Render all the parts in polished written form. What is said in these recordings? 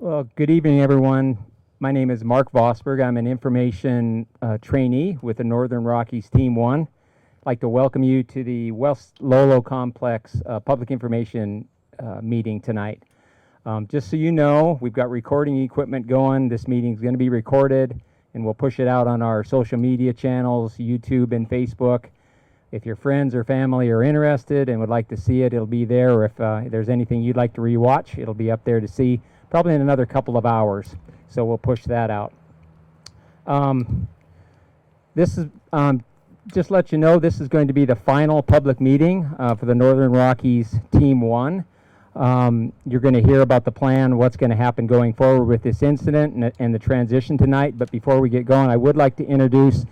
Well, good evening, everyone. My name is Mark Vosberg. I'm an information trainee with the Northern Rockies Team 1. I'd like to welcome you to the West Lolo Complex Public Information meeting tonight. Just so you know, we've got recording equipment going. This meeting is going to be recorded, and we'll push it out on our social media channels, YouTube and Facebook. If your friends or family are interested and would like to see it, it'll be there. Or if there's anything you'd like to rewatch, it'll be up there to see probably in another couple of hours. So we'll push that out. This is, just let you know, this is going to be the final public meeting for the Northern Rockies Team 1. You're going to hear about the plan, what's going to happen going forward with this incident and the transition tonight. But before we get going, I would like to introduce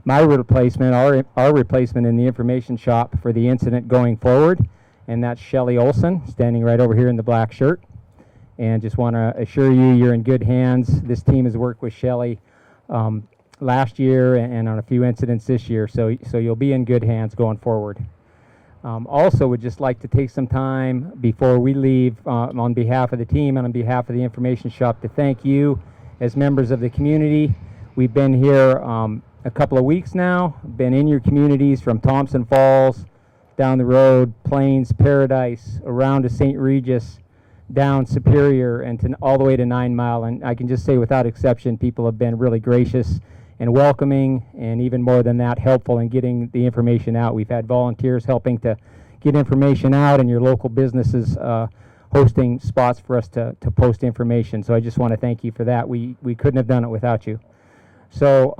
my replacement, our replacement in the information shop for the incident going forward, and that's Shelly Olson, standing right over here in the black shirt. And just want to assure you, you're in good hands. This team has worked with Shelly last year and on a few incidents this year, so you'll be in good hands going forward. Also, would just like to take some time before we leave on behalf of the team and on behalf of the information shop to thank you as members of the community. We've been here a couple of weeks now, been in your communities from Thompson Falls, down the road, Plains, Paradise, around to St. Regis, down Superior, and all the way to 9 Mile. And I can just say without exception, people have been really gracious and welcoming, and even more than that, helpful in getting the information out. We've had volunteers helping to get information out, and your local businesses hosting spots for us to post information. So I just want to thank you for that. We couldn't have done it without you. So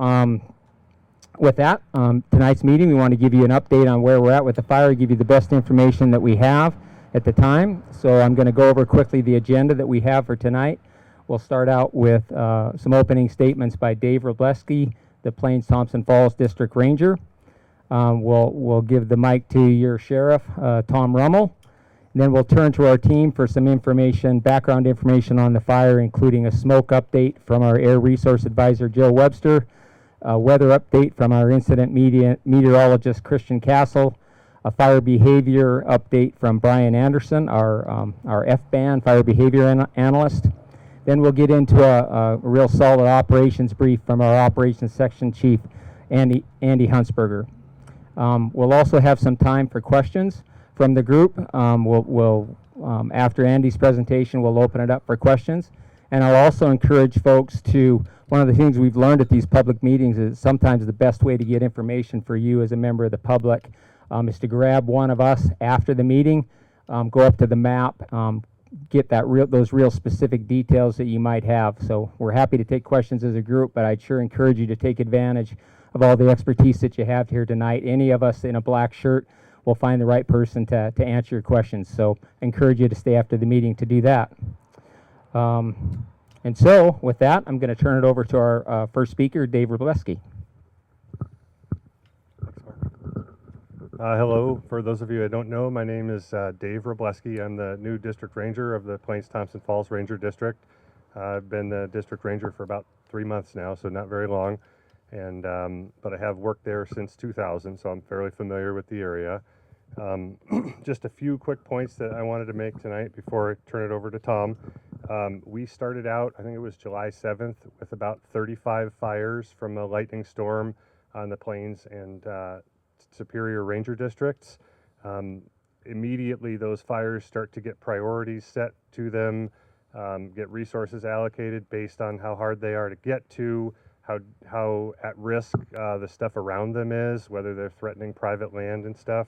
with that, tonight's meeting, we want to give you an update on where we're at with the fire, give you the best information that we have at the time. So I'm going to go over quickly the agenda that we have for tonight. We'll start out with some opening statements by Dave Robleski, the Plains Thompson Falls District Ranger. We'll give the mic to your sheriff, Tom Rummel. And then we'll turn to our team for some information, background information on the fire, including a smoke update from our Air Resource Advisor, Joe Webster, a weather update from our incident meteorologist, Christian Castle, a fire behavior update from Brian Anderson, our FBAN fire behavior analyst. Then we'll get into a real solid operations brief from our operations section chief, Andy Huntsberger. We'll also have some time for questions from the group. After Andy's presentation, we'll open it up for questions. And I'll also encourage folks to, one of the things we've learned at these public meetings is sometimes the best way to get information for you as a member of the public is to grab one of us after the meeting, go up to the map, get those real specific details that you might have. So we're happy to take questions as a group, but I'd sure encourage you to take advantage of all the expertise that you have here tonight. Any of us in a black shirt will find the right person to answer your questions. So I encourage you to stay after the meeting to do that. And so with that, I'm going to turn it over to our first speaker, Dave Robleski. Hello. For those of you I don't know, my name is Dave Robleski. I'm the new district ranger of the Plains Thompson Falls Ranger District. I've been the district ranger for about 3 months now, so not very long. And but I have worked there since 2000, so I'm fairly familiar with the area. Just a few quick points that I wanted to make tonight before I turn it over to Tom. We started out, I think it was July 7th, with about 35 fires from a lightning storm on the Plains and Superior Ranger districts. Immediately those fires start to get priorities set to them, get resources allocated based on how hard they are to get to, how at risk the stuff around them is, whether they're threatening private land and stuff.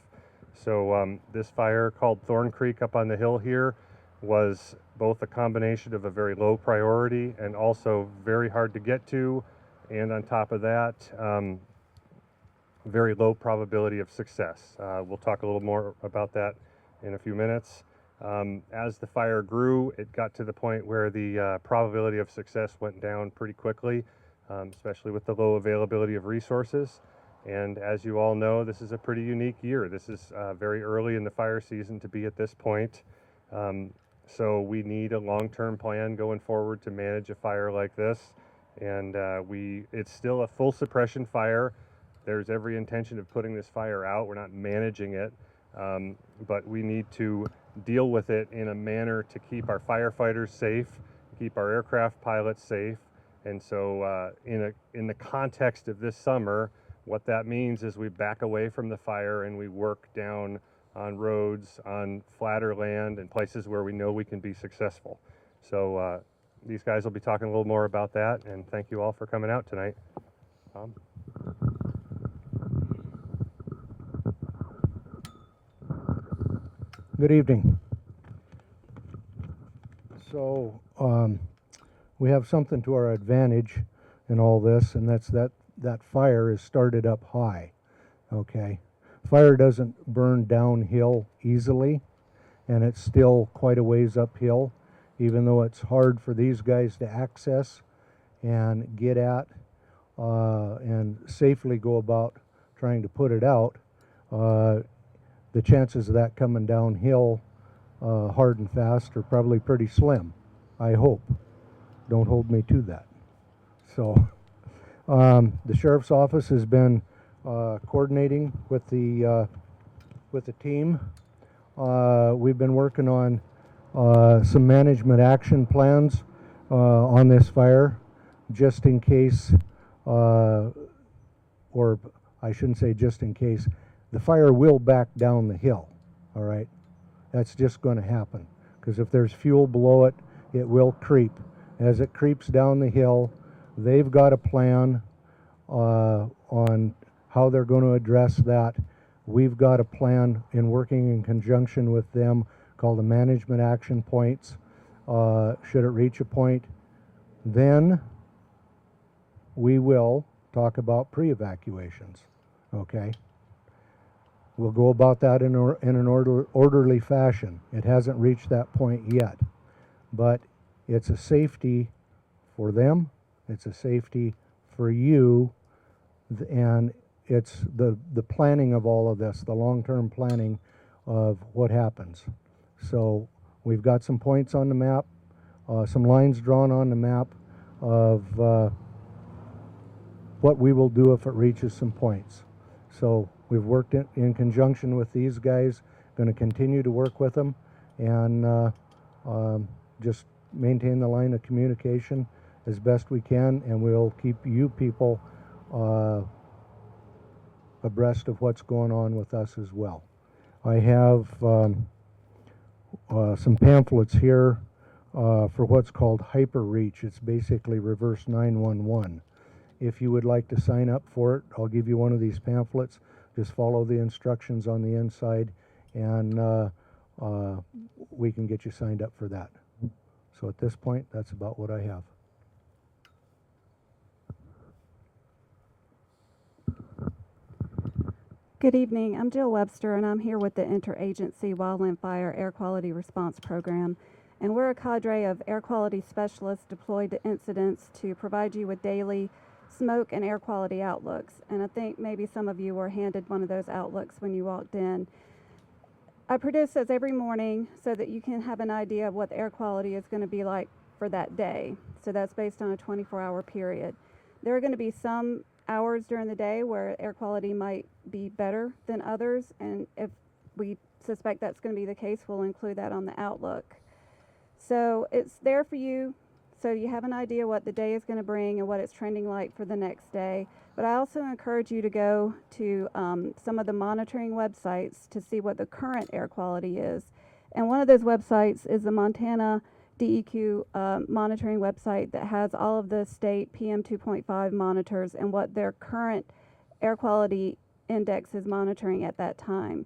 So this fire called Thorn Creek up on the hill here was both a combination of a very low priority and also very hard to get to, and on top of that, very low probability of success. We'll talk a little more about that in a few minutes. As the fire grew, it got to the point where the probability of success went down pretty quickly, especially with the low availability of resources. And as you all know, this is a pretty unique year. This is very early in the fire season to be at this point. So we need a long-term plan going forward to manage a fire like this. And it's still a full suppression fire. There's every intention of putting this fire out. We're not managing it, but we need to deal with it in a manner to keep our firefighters safe, keep our aircraft pilots safe. And so in the context of this summer, what that means is we back away from the fire and we work down on roads, on flatter land, and places where we know we can be successful. So these guys will be talking a little more about that, and thank you all for coming out tonight. Good evening. So we have something to our advantage in all this, and that's that fire is started up high. Okay, fire doesn't burn downhill easily, and it's still quite a ways uphill, even though it's hard for these guys to access and get at and safely go about trying to put it out. The chances of that coming downhill hard and fast are probably pretty slim, I hope. Don't hold me to that. So the sheriff's office has been coordinating with the team. We've been working on some management action plans on this fire, just in case, or I shouldn't say just in case, the fire will back down the hill, all right? That's just going to happen, because if there's fuel below it, it will creep. As it creeps down the hill, they've got a plan on how they're going to address that. We've got a plan in working in conjunction with them called the management action points. Should it reach a point, then we will talk about pre-evacuations, okay? We'll go about that in an orderly fashion. It hasn't reached that point yet, but it's a safety for them, it's a safety for you, and it's the planning of all of this, the long-term planning of what happens. So we've got some points on the map, some lines drawn on the map of what we will do if it reaches some points. So we've worked in conjunction with these guys, going to continue to work with them, and just maintain the line of communication as best we can, and we'll keep you people abreast of what's going on with us as well. I have some pamphlets here for what's called Hyper Reach. It's basically reverse 911. If you would like to sign up for it, I'll give you one of these pamphlets. Just follow the instructions on the inside, and we can get you signed up for that. So at this point, that's about what I have. Good evening. I'm Jill Webster, and I'm here with the Interagency Wildland Fire Air Quality Response Program. And we're a cadre of air quality specialists deployed to incidents to provide you with daily smoke and air quality outlooks. And I think maybe some of you were handed one of those outlooks when you walked in. I produce those every morning so that you can have an idea of what the air quality is going to be like for that day. So that's based on a 24-hour period. There are going to be some hours during the day where air quality might be better than others, and if we suspect that's going to be the case, we'll include that on the outlook. So it's there for you so you have an idea what the day is going to bring and what it's trending like for the next day. But I also encourage you to go to some of the monitoring websites to see what the current air quality is. And one of those websites is the Montana DEQ monitoring website that has all of the state PM 2.5 monitors and what their current air quality index is monitoring at that time.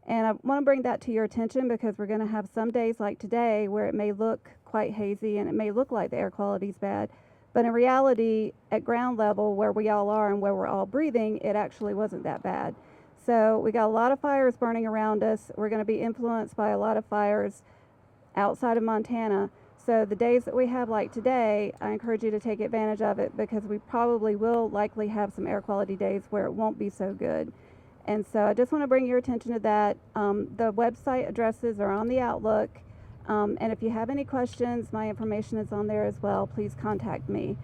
And I want to bring that to your attention because we're going to have some days like today where it may look quite hazy and it may look like the air quality is bad. But in reality, at ground level where we all are and where we're all breathing, it actually wasn't that bad. So we got a lot of fires burning around us. We're going to be influenced by a lot of fires outside of Montana. So the days that we have like today, I encourage you to take advantage of it because we probably will likely have some air quality days where it won't be so good. And so I just want to bring your attention to that. The website addresses are on the Outlook. And if you have any questions, my information is on there as well. Please contact me.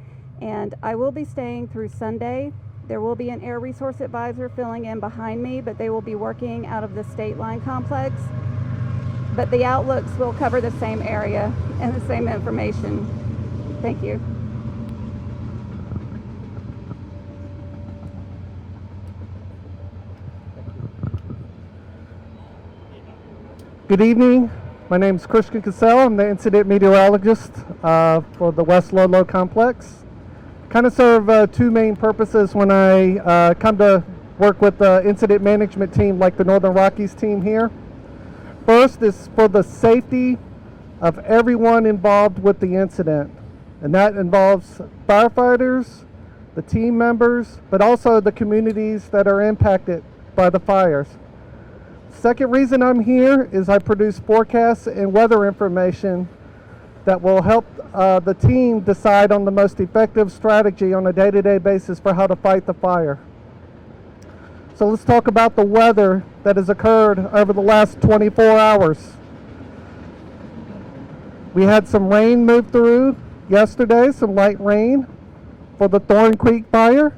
And I will be staying through Sunday. There will be an air resource advisor filling in behind me, but they will be working out of the State Line Complex. But the outlooks will cover the same area and the same information. Thank you. Good evening. My name is Christian Cassell. I'm the incident meteorologist for the West Lolo complex. Kind of serve two main purposes when I come to work with the incident management team like the Northern Rockies team here. First is for the safety of everyone involved with the incident, and that involves firefighters, the team members, but also the communities that are impacted by the fires. Second reason I'm here is I produce forecasts and weather information that will help the team decide on the most effective strategy on a day-to-day basis for how to fight the fire. So let's talk about the weather that has occurred over the last 24 hours. We had some rain move through yesterday, some light rain for the Thorn Creek fire.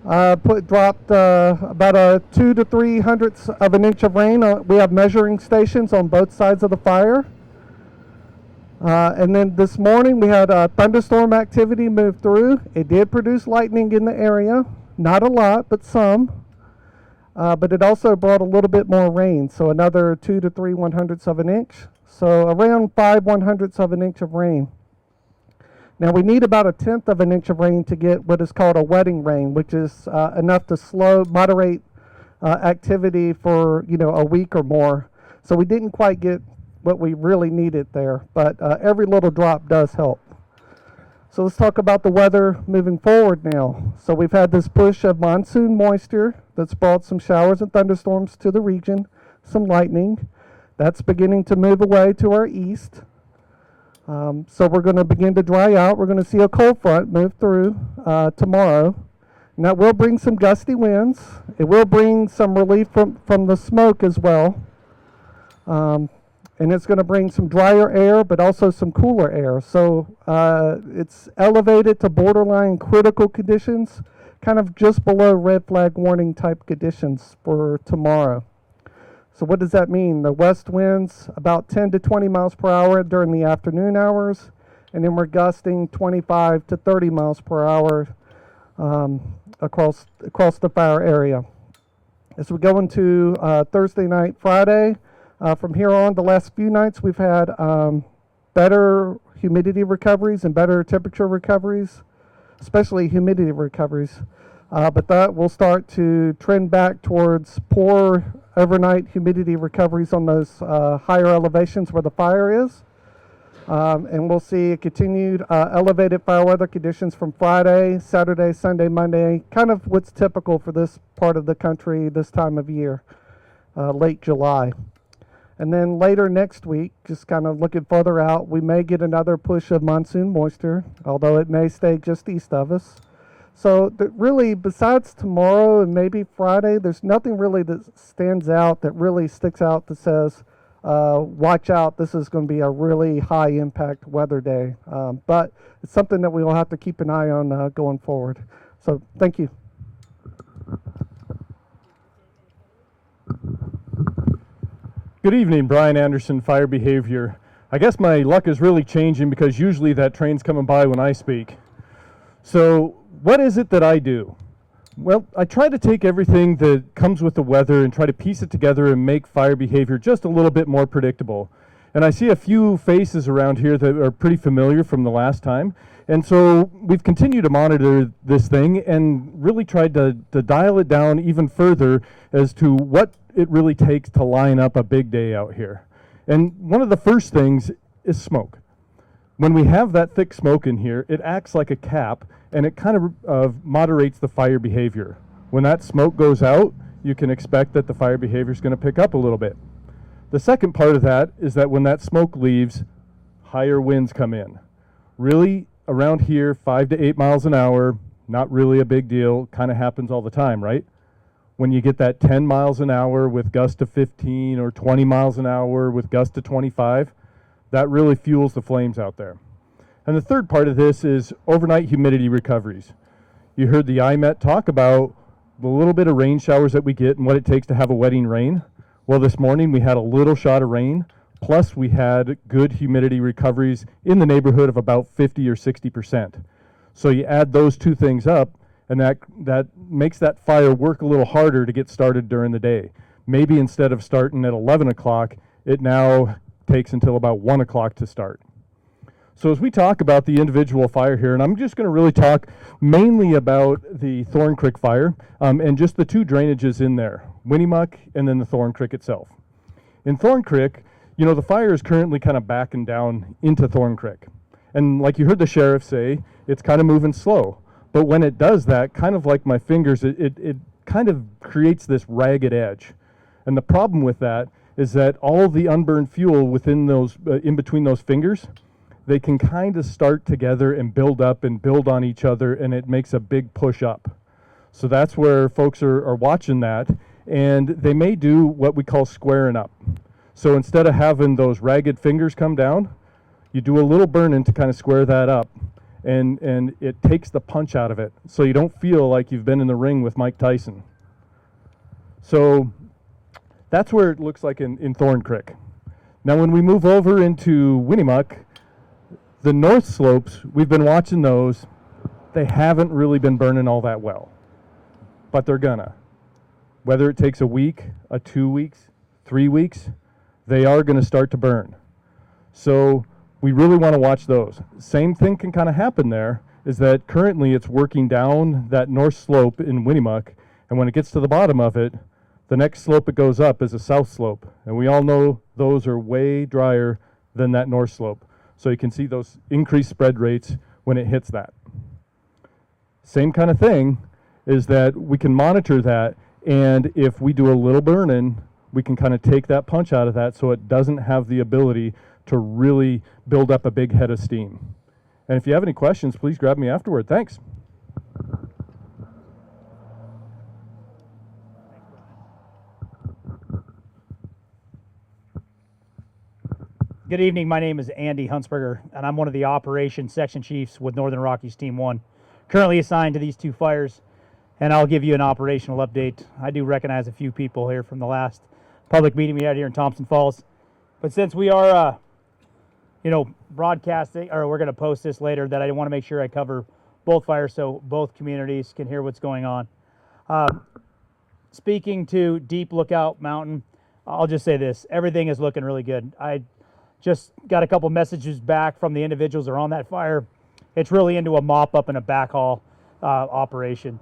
Dropped about a 2 to 3/100ths of an inch of rain. We have measuring stations on both sides of the fire. And then this morning we had thunderstorm activity move through. It did produce lightning in the area, not a lot, but some. But it also brought a little bit more rain, so another 2 to 3/100ths of an inch. So around 5/100ths of an inch of rain. Now we need about 1/10 of an inch of rain to get what is called a wetting rain, which is enough to moderate activity for a week or more. So we didn't quite get what we really needed there, but every little drop does help. So let's talk about the weather moving forward now. So we've had this push of monsoon moisture that's brought some showers and thunderstorms to the region, some lightning. That's beginning to move away to our east. So we're going to begin to dry out. We're going to see a cold front move through tomorrow. And that will bring some gusty winds. It will bring some relief from the smoke as well. And it's going to bring some drier air, but also some cooler air. So it's elevated to borderline critical conditions, kind of just below red flag warning type conditions for tomorrow. So what does that mean? The west winds about 10 to 20 miles per hour during the afternoon hours, and then we're gusting 25 to 30 miles per hour across the fire area. As we go into Thursday night, Friday, from here on, the last few nights we've had better humidity recoveries and better temperature recoveries, especially humidity recoveries. But that will start to trend back towards poor overnight humidity recoveries on those higher elevations where the fire is. And we'll see continued elevated fire weather conditions from Friday, Saturday, Sunday, Monday, kind of what's typical for this part of the country this time of year, late July. And then later next week, just kind of looking further out, we may get another push of monsoon moisture, although it may stay just east of us. So really, besides tomorrow and maybe Friday, there's nothing really that stands out, that really sticks out, that says, watch out, this is going to be a really high impact weather day. But it's something that we will have to keep an eye on going forward. So thank you. Good evening, Brian Anderson, Fire Behavior. I guess my luck is really changing because usually that train's coming by when I speak. So what is it that I do? Well, I try to take everything that comes with the weather and try to piece it together and make fire behavior just a little bit more predictable. And I see a few faces around here that are pretty familiar from the last time. And so we've continued to monitor this thing and really tried to dial it down even further as to what it really takes to line up a big day out here. And one of the first things is smoke. When we have that thick smoke in here, it acts like a cap and it kind of moderates the fire behavior. When that smoke goes out, you can expect that the fire behavior is going to pick up a little bit. The second part of that is that when that smoke leaves, higher winds come in. Really, around here, 5 to 8 miles an hour, not really a big deal, kind of happens all the time, right? When you get that 10 miles an hour with gusts to 15 or 20 miles an hour with gusts to 25, that really fuels the flames out there. And the third part of this is overnight humidity recoveries. You heard the IMET talk about the little bit of rain showers that we get and what it takes to have a wetting rain. Well, this morning we had a little shot of rain, plus we had good humidity recoveries in the neighborhood of about 50 or 60%. So you add those two things up, and that makes that fire work a little harder to get started during the day. Maybe instead of starting at 11 o'clock, it now takes until about 1 o'clock to start. So as we talk about the individual fire here, and I'm just going to really talk mainly about the Thorn Creek fire and just the two drainages in there, Winnemuck and then the Thorn Creek itself. In Thorn Creek, you know, the fire is currently kind of backing down into Thorn Creek. And like you heard the sheriff say, it's kind of moving slow. But when it does that, kind of like my fingers, it kind of creates this ragged edge. And the problem with that is that all the unburned fuel within those, in between those fingers, they can kind of start together and build up and build on each other, and it makes a big push up. So that's where folks are watching that, and they may do what we call squaring up. So instead of having those ragged fingers come down, you do a little burning to kind of square that up, and it takes the punch out of it, so you don't feel like you've been in the ring with Mike Tyson. So that's where it looks like in Thorn Creek. Now when we move over into Winnemuck, the north slopes, we've been watching those. They haven't really been burning all that well, but they're gonna. Whether it takes a week, 2 weeks, 3 weeks, they are gonna start to burn. So we really wanna watch those. Same thing can kind of happen there, is that currently it's working down that north slope in Winnemuck, and when it gets to the bottom of it, the next slope it goes up is a south slope. And we all know those are way drier than that north slope. So you can see those increased spread rates when it hits that. Same kind of thing is that we can monitor that, and if we do a little burning, we can kind of take that punch out of that so it doesn't have the ability to really build up a big head of steam. And if you have any questions, please grab me afterward. Thanks. Good evening, my name is Andy Huntsberger, and I'm one of the operations section chiefs with Northern Rockies Team 1. Currently assigned to these two fires, and I'll give you an operational update. I do recognize a few people here from the last public meeting we had here in Thompson Falls. But since we are, broadcasting, or we're going to post this later, that I want to make sure I cover both fires so both communities can hear what's going on. Speaking to Deep Lookout Mountain, I'll just say this. Everything is looking really good. I just got a couple messages back from the individuals that are on that fire. It's really into a mop-up and a backhaul operation.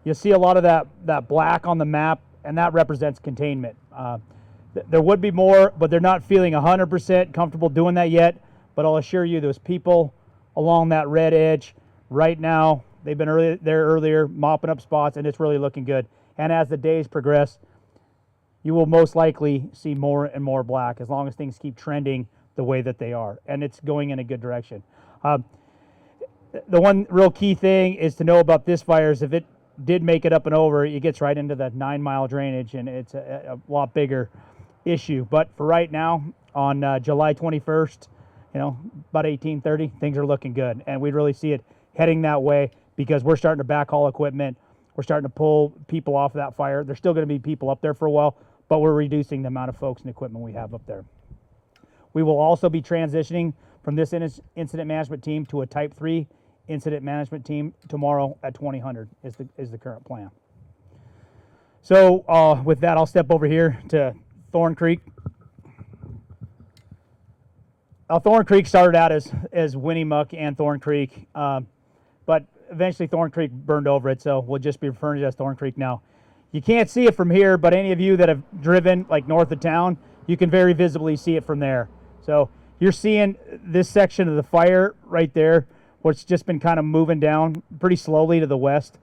You see a lot of that black on the map, and that represents containment. There would be more, but they're not feeling 100% comfortable doing that yet. But I'll assure you, those people along that red edge right now, they've been there earlier, mopping up spots, and it's really looking good. And as the days progress, you will most likely see more and more black as long as things keep trending the way that they are, and it's going in a good direction. The one real key thing is to know about this fire is if it did make it up and over, it gets right into that 9-mile drainage, and it's a lot bigger issue. But for right now, on July 21st, about 18:30, things are looking good, and we really see it heading that way because we're starting to backhaul equipment. We're starting to pull people off of that fire. There's still going to be people up there for a while, but we're reducing the amount of folks and equipment we have up there. We will also be transitioning from this incident management team to a Type 3 incident management team tomorrow at 2000 is the current plan. So with that, I'll step over here to Thorn Creek. Thorn Creek started out as Winnemuck and Thorn Creek, but eventually Thorn Creek burned over it, so we'll just be referring to it as Thorn Creek now. You can't see it from here, but any of you that have driven like north of town, you can very visibly see it from there. So you're seeing this section of the fire right there, what's just been kind of moving down pretty slowly to the west.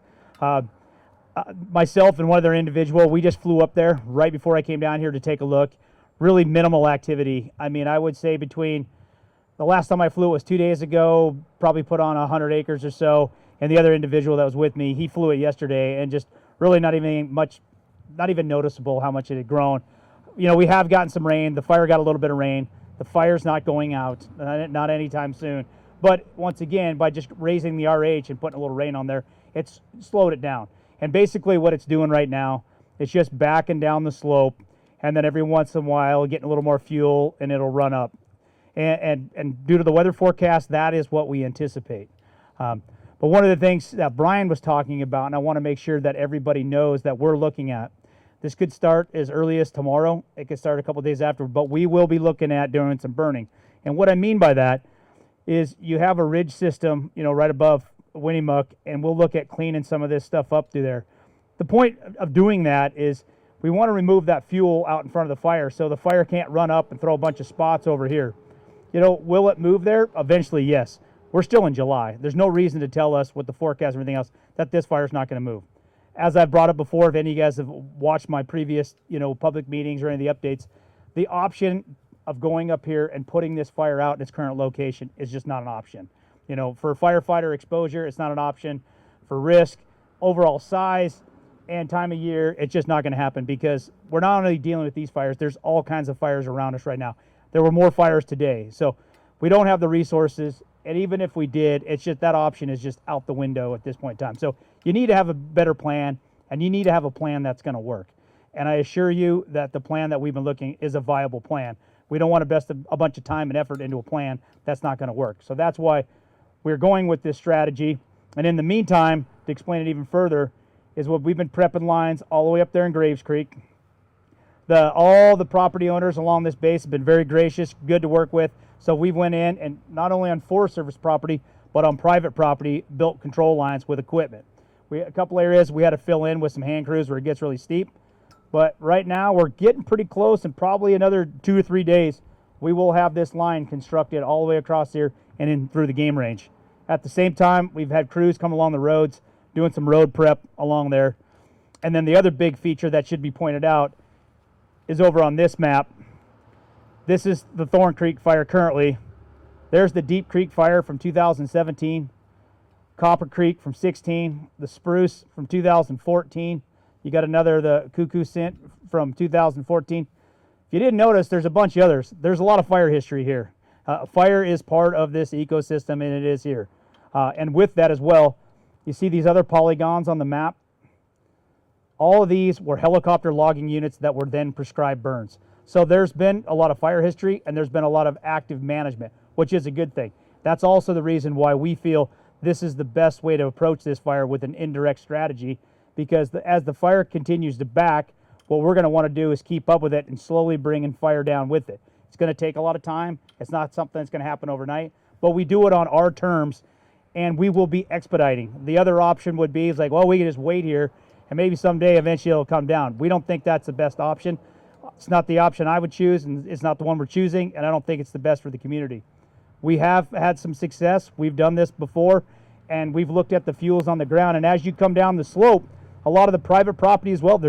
Myself and one other individual, we just flew up there right before I came down here to take a look. Really minimal activity. I mean, I would say between the last time I flew it was 2 days ago, probably put on 100 acres or so, and the other individual that was with me, he flew it yesterday, and just really not even noticeable how much it had grown. We have gotten some rain. The fire got a little bit of rain. The fire's not going out, not anytime soon. But once again, by just raising the RH and putting a little rain on there, it's slowed it down. And basically what it's doing right now, it's just backing down the slope, and then every once in a while getting a little more fuel and it'll run up. And due to the weather forecast, that is what we anticipate. But one of the things that Brian was talking about, and I want to make sure that everybody knows that we're looking at, this could start as early as tomorrow. It could start a couple days after, but we will be looking at doing some burning. And what I mean by that is you have a ridge system, right above Winnemuck, and we'll look at cleaning some of this stuff up through there. The point of doing that is we want to remove that fuel out in front of the fire so the fire can't run up and throw a bunch of spots over here. Will it move there? Eventually, yes. We're still in July. There's no reason to tell us with the forecast and everything else that this fire's not going to move. As I've brought up before, if any of you guys have watched my previous, public meetings or any of the updates, the option of going up here and putting this fire out in its current location is just not an option. For firefighter exposure, it's not an option. For risk, overall size, and time of year, it's just not going to happen because we're not only dealing with these fires, there's all kinds of fires around us right now. There were more fires today. So we don't have the resources, and even if we did, it's just that option is just out the window at this point in time. So you need to have a better plan, and you need to have a plan that's going to work. And I assure you that the plan that we've been looking is a viable plan. We don't want to invest a bunch of time and effort into a plan that's not going to work. So that's why we're going with this strategy. And in the meantime, to explain it even further, is what we've been prepping lines all the way up there in Graves Creek. All the property owners along this base have been very gracious, good to work with. So we went in and not only on Forest Service property, but on private property, built control lines with equipment. A couple areas we had to fill in with some hand crews where it gets really steep. But right now we're getting pretty close, and probably another 2 or 3 days, we will have this line constructed all the way across here and in through the game range. At the same time, we've had crews come along the roads, doing some road prep along there. And then the other big feature that should be pointed out is over on this map. This is the Thorn Creek fire currently. There's the Deep Creek fire from 2017, Copper Creek from 16, the Spruce from 2014. You got another, the Cuckoo Scent from 2014. If you didn't notice, there's a bunch of others. There's a lot of fire history here. Fire is part of this ecosystem, and it is here. And with that as well, you see these other polygons on the map? All of these were helicopter logging units that were then prescribed burns. So there's been a lot of fire history, and there's been a lot of active management, which is a good thing. That's also the reason why we feel this is the best way to approach this fire with an indirect strategy, because as the fire continues to back, what we're going to want to do is keep up with it and slowly bringing fire down with it. It's going to take a lot of time. It's not something that's going to happen overnight, but we do it on our terms, and we will be expediting. The other option would be, we can just wait here, and maybe someday eventually it'll come down. We don't think that's the best option. It's not the option I would choose, and it's not the one we're choosing, and I don't think it's the best for the community. We have had some success. We've done this before, and we've looked at the fuels on the ground, and as you come down the slope, a lot of the private property as well,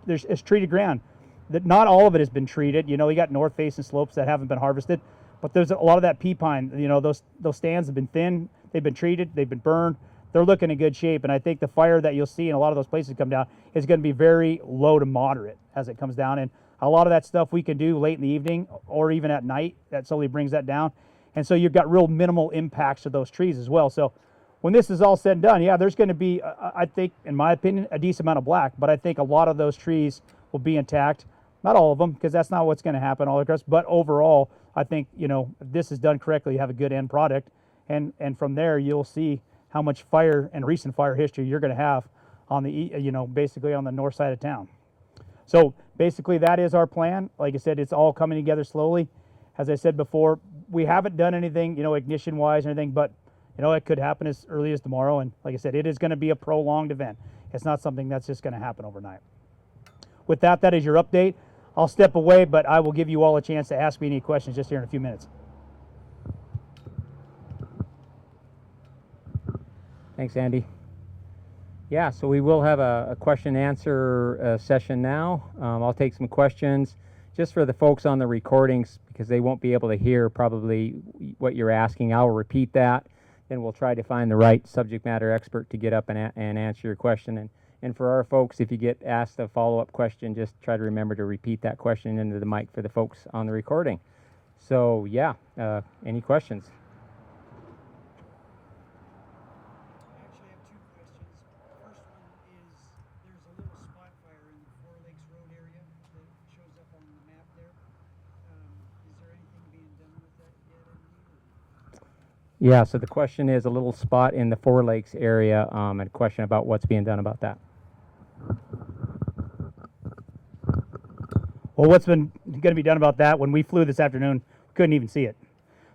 it's treated ground. Not all of it has been treated. You got north-facing slopes that haven't been harvested, but there's a lot of that pea pine. Those stands have been thinned, they've been treated, they've been burned. They're looking in good shape, and I think the fire that you'll see in a lot of those places come down is going to be very low to moderate as it comes down. And a lot of that stuff we can do late in the evening or even at night. That slowly brings that down. And so you've got real minimal impacts to those trees as well. So when this is all said and done, yeah, there's going to be, I think, in my opinion, a decent amount of black, but I think a lot of those trees will be intact. Not all of them, because that's not what's going to happen all across, but overall, I think, if this is done correctly, you have a good end product. And from there, you'll see how much fire and recent fire history you're going to have on the, basically on the north side of town. So basically that is our plan. Like I said, it's all coming together slowly. As I said before, we haven't done anything, ignition wise or anything, but it could happen as early as tomorrow. And like I said, it is going to be a prolonged event. It's not something that's just going to happen overnight. With that, that is your update. I'll step away, but I will give you all a chance to ask me any questions just here in a few minutes. Thanks, Andy. Yeah, so we will have a question and answer session now. I'll take some questions just for the folks on the recordings because they won't be able to hear probably what you're asking. I'll repeat that, and we'll try to find the right subject matter expert to get up and answer your question. And for our folks, if you get asked a follow-up question, just try to remember to repeat that question into the mic for the folks on the recording. So yeah, any questions? Actually, I have two questions. First one is, there's a little spot fire in the Four Lakes Road area that shows up on Yeah, so the question is a little spot in the Four Lakes area, and a question about what's being done about that. Well, what's been going to be done about that? When we flew this afternoon, couldn't even see it.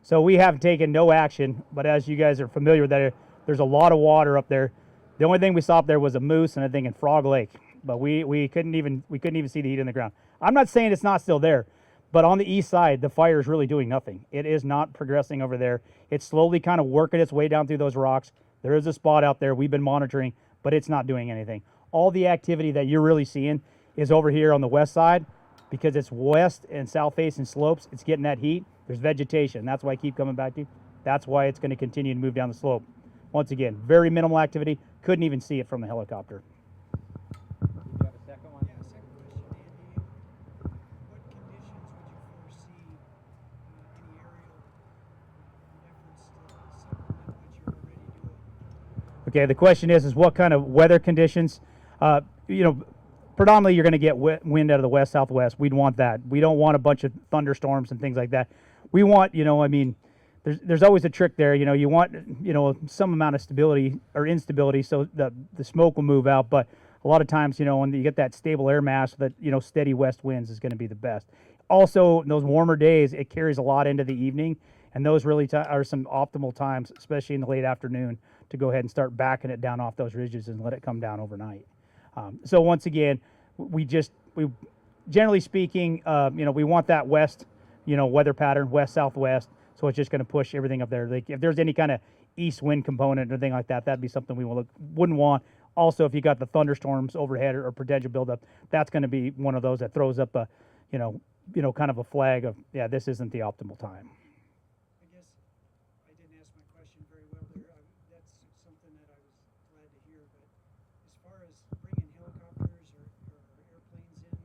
So we have taken no action, but as you guys are familiar with that, there's a lot of water up there. The only thing we saw up there was a moose and a thing in Frog Lake, but we couldn't even see the heat in the ground. I'm not saying it's not still there, but on the east side, the fire is really doing nothing. It is not progressing over there. It's slowly kind of working its way down through those rocks. There is a spot out there we've been monitoring, but it's not doing anything. All the activity that you're really seeing is over here on the west side, because it's west and south facing slopes. It's getting that heat. There's vegetation. That's why I keep coming back to you. That's why it's going to continue to move down the slope. Once again, very minimal activity. Couldn't even see it from the helicopter. Yeah, second question, Andy. What conditions would you foresee any aerial efforts to supplement what you're already doing? Okay, the question is what kind of weather conditions? Predominantly you're going to get wind out of the west southwest. We'd want that. We don't want a bunch of thunderstorms and things like that. We want, there's always a trick there. You want, some amount of stability or instability so the smoke will move out. But a lot of times, when you get that stable air mass, that, steady west winds is going to be the best. Also, in those warmer days, it carries a lot into the evening, and those really are some optimal times, especially in the late afternoon, to go ahead and start backing it down off those ridges and let it come down overnight. So once again, we generally speaking, we want that west, weather pattern, west southwest. So it's just going to push everything up there. Like if there's any kind of east wind component or anything like that, that'd be something we wouldn't want. Also, if you got the thunderstorms overhead or potential buildup, that's going to be one of those that throws up a, kind of a flag of, yeah, this isn't the optimal time. I guess I didn't ask my question very well there. That's something that I was glad to hear. But as far as bringing helicopters or airplanes in,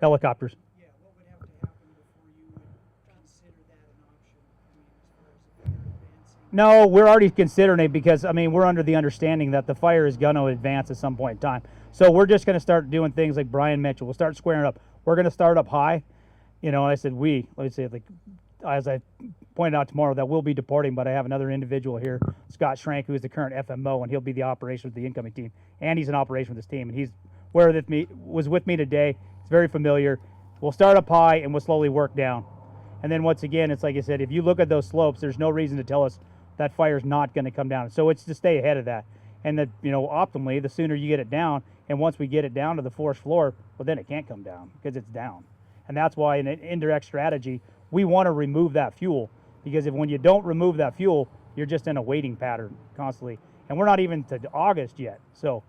Helicopters. yeah, what would have to happen before you would consider that an option? I mean, as far as the fire advancing. No, we're already considering it because, we're under the understanding that the fire is going to advance at some point in time. So we're just going to start doing things like Brian mentioned. We'll start squaring up. We're going to start up high. And I said as I pointed out tomorrow, that we'll be departing, but I have another individual here, Scott Schrank, who is the current FMO, and he'll be the operation with the incoming team. And he's an operation with this team, and he's was with me today. It's very familiar. We'll start up high, and we'll slowly work down. And then once again, it's like I said, if you look at those slopes, there's no reason to tell us that fire's not going to come down. So it's to stay ahead of that. And that, optimally, the sooner you get it down, and once we get it down to the forest floor, well, then it can't come down because it's down. And that's why in an indirect strategy, we want to remove that fuel, because when you don't remove that fuel, you're just in a waiting pattern constantly. And we're not even to August yet. So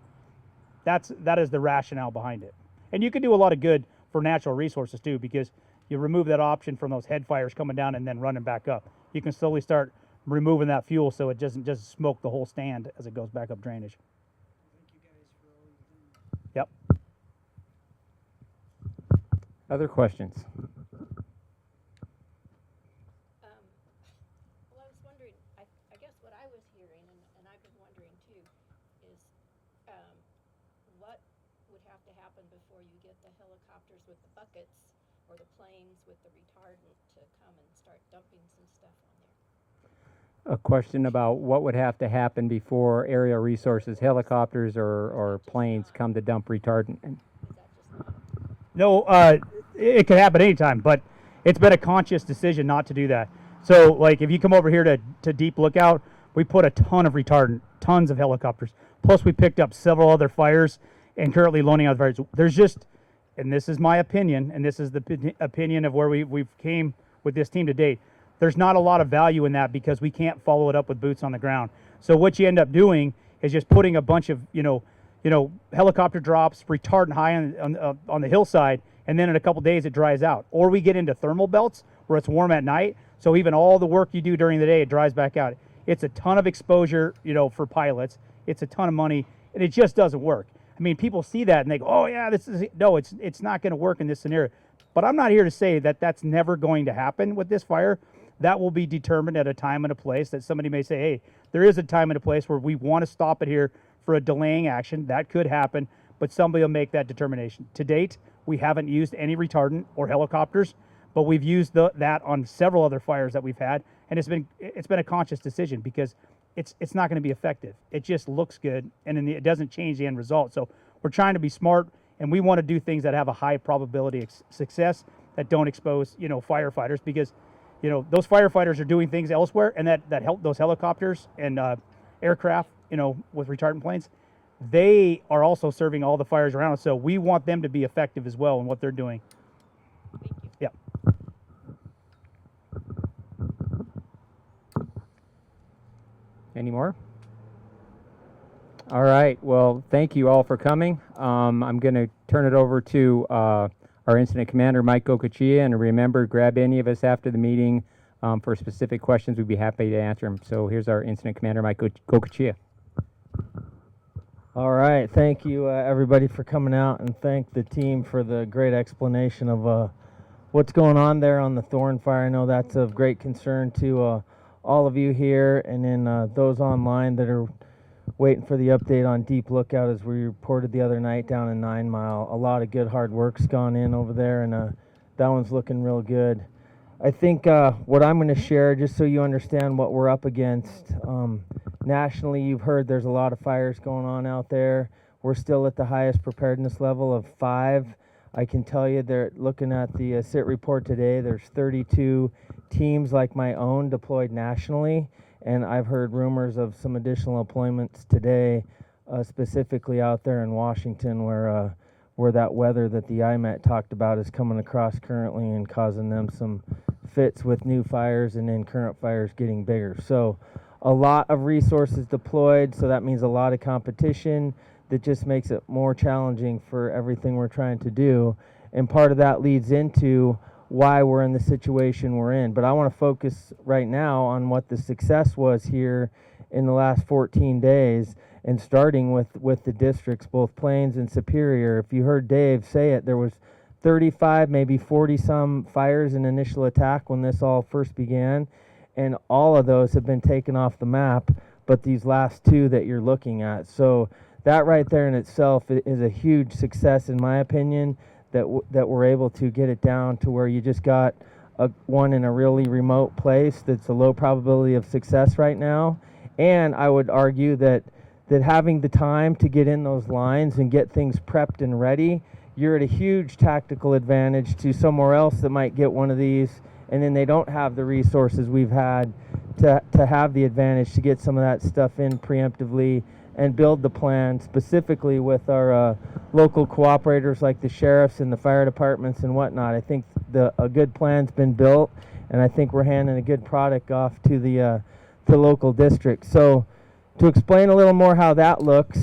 that is the rationale behind it. And you can do a lot of good for natural resources too, because you remove that option from those head fires coming down and then running back up. You can slowly start removing that fuel so it doesn't just smoke the whole stand as it goes back up drainage. Thank you guys for all you've done. Yep. Other questions? Well, I was wondering, I guess what I was hearing, and I've been wondering too, is what would have to happen before you get the helicopters with the buckets or the planes with the retardant to come and start dumping some stuff on there? A question about what would have to happen before aerial resources, helicopters or planes come to dump retardant. Is that just not? No, it could happen anytime, but it's been a conscious decision not to do that. So, like, if you come over here to Deep Lookout, we put a ton of retardant, tons of helicopters. Plus, we picked up several other fires and currently loaning out fires. There's just, and this is my opinion, and this is the opinion of where we've came with this team to date, there's not a lot of value in that because we can't follow it up with boots on the ground. So what you end up doing is just putting a bunch of, helicopter drops, retardant high on the hillside, and then in a couple days it dries out. Or we get into thermal belts where it's warm at night, so even all the work you do during the day, it dries back out. It's a ton of exposure, for pilots. It's a ton of money, and it just doesn't work. I mean, people see that and they go, oh yeah, it's not going to work in this scenario. But I'm not here to say that that's never going to happen with this fire. That will be determined at a time and a place that somebody may say, hey, there is a time and a place where we want to stop it here for a delaying action. That could happen, but somebody will make that determination. To date, we haven't used any retardant or helicopters, but we've used that on several other fires that we've had, and it's been a conscious decision because it's not going to be effective. It just looks good, and then it doesn't change the end result. So we're trying to be smart, and we want to do things that have a high probability of success that don't expose firefighters, because those firefighters are doing things elsewhere, and that help those helicopters and aircraft with retardant planes. They are also serving all the fires around us, so we want them to be effective as well in what they're doing. Yeah. Any more? All right. Well, thank you all for coming. I'm going to turn it over to our incident commander, Mike Gokachia, and remember, grab any of us after the meeting for specific questions. We'd be happy to answer them. So here's our incident commander, Mike Gokachia. All right, thank you everybody for coming out, and thank the team for the great explanation of what's going on there on the Thorn fire. I know that's of great concern to all of you here, and then those online that are waiting for the update on Deep Lookout, as we reported the other night down in 9 Mile. A lot of good hard work's gone in over there, and that one's looking real good. I think what I'm going to share, just so you understand what we're up against, nationally, you've heard there's a lot of fires going on out there. We're still at the highest preparedness level of 5. I can tell you, they're looking at the SIT report today, there's 32 teams like my own deployed nationally, and I've heard rumors of some additional deployments today, specifically out there in Washington, where that weather that the IMET talked about is coming across currently and causing them some fits with new fires, and then current fires getting bigger. So a lot of resources deployed, so that means a lot of competition that just makes it more challenging for everything we're trying to do. And part of that leads into why we're in the situation we're in. But I want to focus right now on what the success was here in the last 14 days, and starting with the districts, both Plains and Superior. If you heard Dave say it, there was 35, maybe 40 some fires in initial attack when this all first began, and all of those have been taken off the map, but these last 2 that you're looking at. So that right there in itself is a huge success, in my opinion, that we're able to get it down to where you just got one in a really remote place that's a low probability of success right now. And I would argue that having the time to get in those lines and get things prepped and ready, you're at a huge tactical advantage to somewhere else that might get one of these, and then they don't have the resources we've had to have the advantage to get some of that stuff in preemptively and build the plan specifically with our local cooperators like the sheriffs and the fire departments and whatnot. I think a good plan's been built, and I think we're handing a good product off to the local district. So to explain a little more how that looks,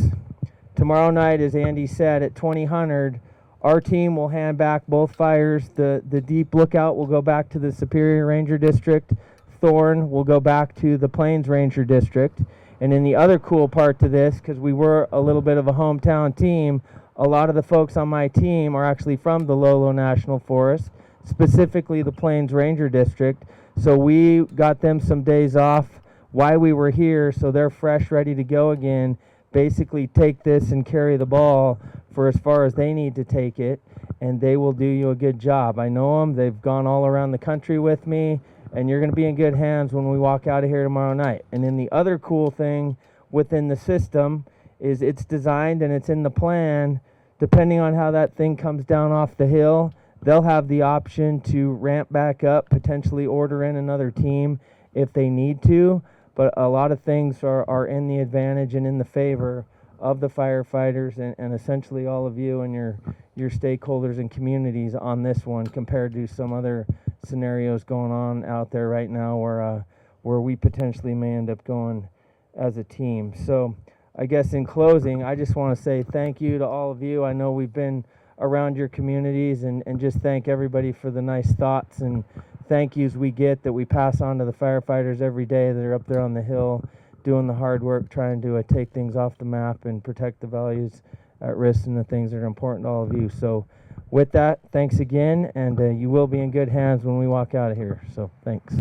tomorrow night, as Andy said, at 2000, our team will hand back both fires. The Deep Lookout will go back to the Superior Ranger District. Thorn will go back to the Plains Ranger District. And then the other cool part to this, because we were a little bit of a hometown team, a lot of the folks on my team are actually from the Lolo National Forest, specifically the Plains Ranger District. So we got them some days off while we were here, so they're fresh, ready to go again. Basically take this and carry the ball for as far as they need to take it, and they will do you a good job. I know them. They've gone all around the country with me, and you're going to be in good hands when we walk out of here tomorrow night. And then the other cool thing within the system is it's designed and it's in the plan, depending on how that thing comes down off the hill, they'll have the option to ramp back up, potentially order in another team if they need to. But a lot of things are in the advantage and in the favor of the firefighters and essentially all of you and your stakeholders and communities on this one, compared to some other scenarios going on out there right now where we potentially may end up going as a team. So I guess in closing, I just want to say thank you to all of you. I know we've been around your communities, and just thank everybody for the nice thoughts and thank yous we get that we pass on to the firefighters every day that are up there on the hill doing the hard work, trying to take things off the map and protect the values at risk and the things that are important to all of you. So with that, thanks again, and you will be in good hands when we walk out of here. So thanks.